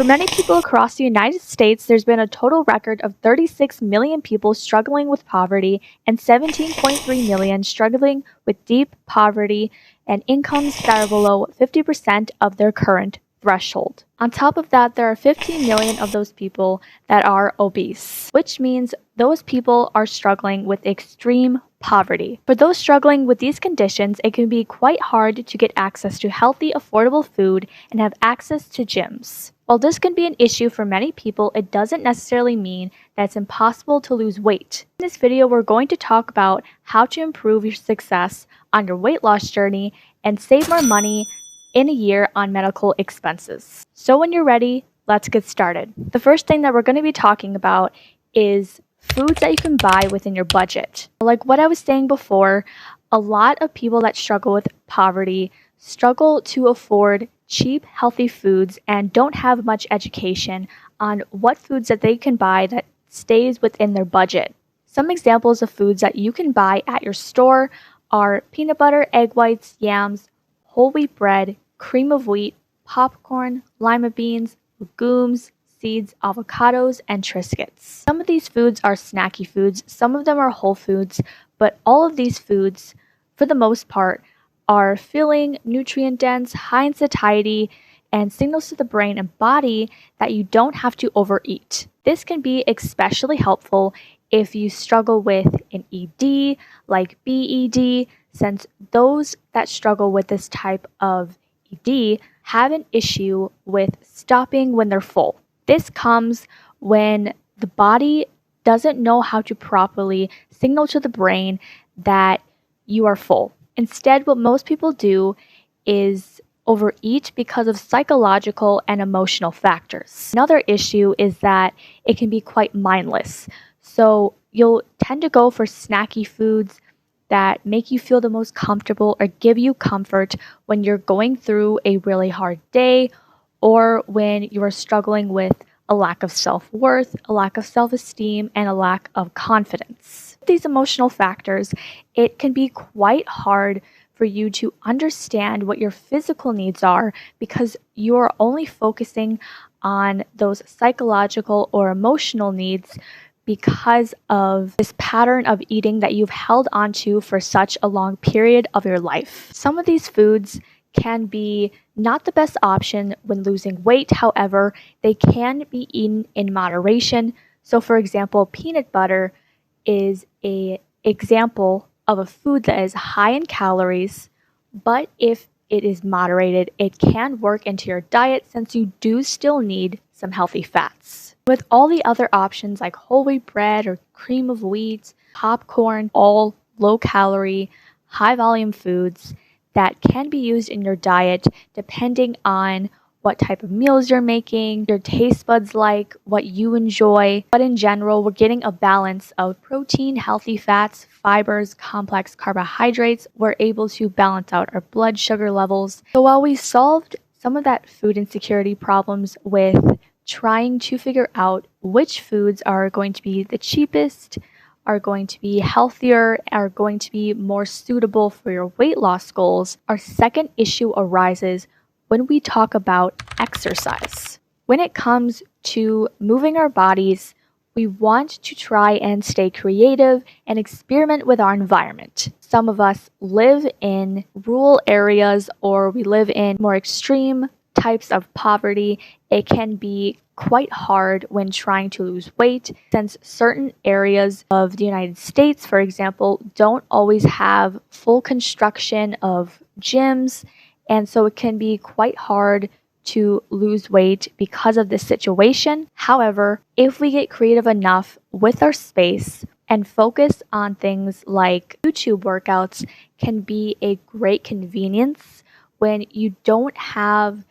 For many people across the United States, there's been a total record of 36 million people struggling with poverty and 17.3 million struggling with deep poverty and incomes that are below 50% of their current threshold. On top of that, there are 15 million of those people that are obese, which means those people are struggling with extreme poverty. For those struggling with these conditions, it can be quite hard to get access to healthy, affordable food and have access to gyms. While this can be an issue for many people, it doesn't necessarily mean that it's impossible to lose weight. In this video, we're going to talk about how to improve your success on your weight loss journey and save more money in a year on medical expenses. So when you're ready, let's get started. The first thing that we're going to be talking about is foods that you can buy within your budget. Like what I was saying before, a lot of people that struggle with poverty struggle to afford cheap, healthy foods and don't have much education on what foods that they can buy that stays within their budget. Some examples of foods that you can buy at your store are peanut butter, egg whites, yams, whole wheat bread, cream of wheat, popcorn, lima beans, legumes, seeds, avocados, and Triscuits. Some of these foods are snacky foods, some of them are whole foods, but all of these foods, for the most part, are filling, nutrient-dense, high in satiety, and signals to the brain and body that you don't have to overeat. This can be especially helpful if you struggle with an ED, like BED, since those that struggle with this type of ED have an issue with stopping when they're full. This comes when the body doesn't know how to properly signal to the brain that you are full. Instead, what most people do is overeat because of psychological and emotional factors. Another issue is that it can be quite mindless. So you'll tend to go for snacky foods that make you feel the most comfortable or give you comfort when you're going through a really hard day or when you are struggling with a lack of self-worth, a lack of self-esteem, and a lack of confidence. These emotional factors, it can be quite hard for you to understand what your physical needs are because you're only focusing on those psychological or emotional needs because of this pattern of eating that you've held onto for such a long period of your life. Some of these foods can be not the best option when losing weight. However, they can be eaten in moderation. So for example, peanut butter is an example of a food that is high in calories, but if it is moderated, it can work into your diet since you do still need some healthy fats. With all the other options like whole wheat bread or cream of wheat, popcorn, all low calorie, high volume foods that can be used in your diet depending on what type of meals you're making, your taste buds like, what you enjoy. But in general, we're getting a balance of protein, healthy fats, fibers, complex carbohydrates. We're able to balance out our blood sugar levels. So while we solved some of that food insecurity problems with trying to figure out which foods are going to be the cheapest, are going to be healthier, are going to be more suitable for your weight loss goals, our second issue arises when we talk about exercise. When it comes to moving our bodies, we want to try and stay creative and experiment with our environment. Some of us live in rural areas or we live in more extreme types of poverty. It can be quite hard when trying to lose weight since certain areas of the United States, for example, don't always have full construction of gyms, and so it can be quite hard to lose weight because of this situation. However, if we get creative enough with our space and focus on things like YouTube workouts can be a great convenience when you don't have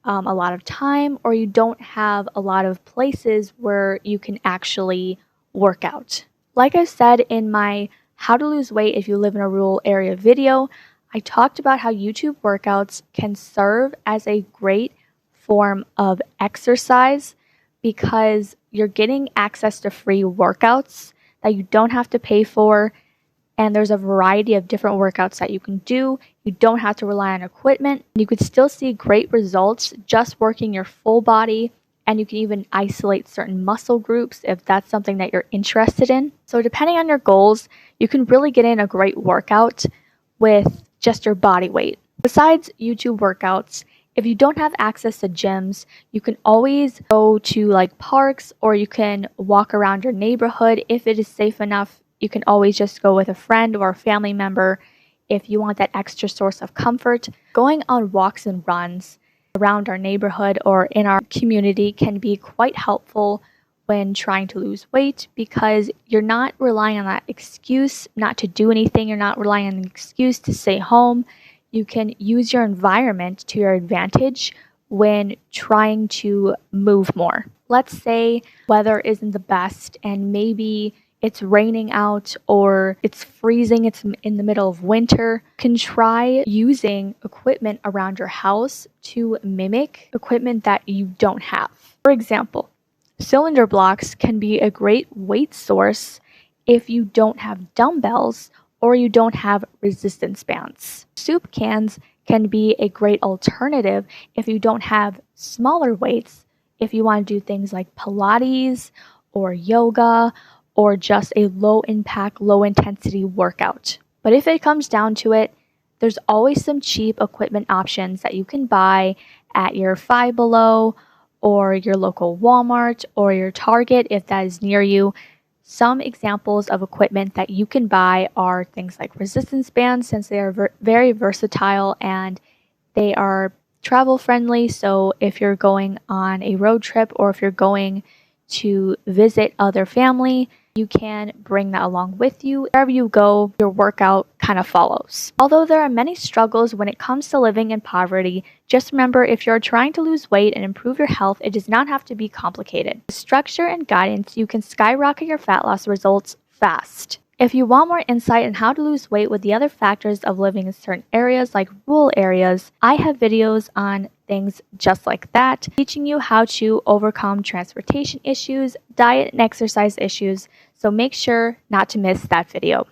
a lot of time or you don't have a lot of places where you can actually work out. Like I said in my How to Lose Weight If You Live in a Rural Area video, I talked about how YouTube workouts can serve as a great form of exercise because you're getting access to free workouts that you don't have to pay for. and there's a variety of different workouts that you can do. You don't have to rely on equipment. You could still see great results just working your full body, and you can even isolate certain muscle groups if that's something that you're interested in. So depending on your goals, you can really get in a great workout with just your body weight. Besides YouTube workouts, if you don't have access to gyms, you can always go to like parks, or you can walk around your neighborhood if it is safe enough. You can always just go with a friend or a family member if you want that extra source of comfort. Going on walks and runs around our neighborhood or in our community can be quite helpful when trying to lose weight, because you're not relying on that excuse not to do anything. You're not relying on an excuse to stay home. You can use your environment to your advantage when trying to move more. Let's say weather isn't the best and maybe it's raining out or it's freezing, it's in the middle of winter. You can try using equipment around your house to mimic equipment that you don't have. For example, cylinder blocks can be a great weight source if you don't have dumbbells or you don't have resistance bands. Soup cans can be a great alternative if you don't have smaller weights, if you want to do things like Pilates or yoga or just a low impact, low intensity workout. But if it comes down to it, there's always some cheap equipment options that you can buy at your Five Below or your local Walmart or your Target if that is near you. Some examples of equipment that you can buy are things like resistance bands, since they are very versatile and they are travel friendly. So if you're going on a road trip or if you're going to visit other family, you can bring that along with you. Wherever you go, your workout kind of follows. Although there are many struggles when it comes to living in poverty, just remember, if you're trying to lose weight and improve your health, it does not have to be complicated. With structure and guidance, you can skyrocket your fat loss results fast. If you want more insight on how to lose weight with the other factors of living in certain areas like rural areas, I have videos on things just like that, teaching you how to overcome transportation issues, diet and exercise issues, so make sure not to miss that video.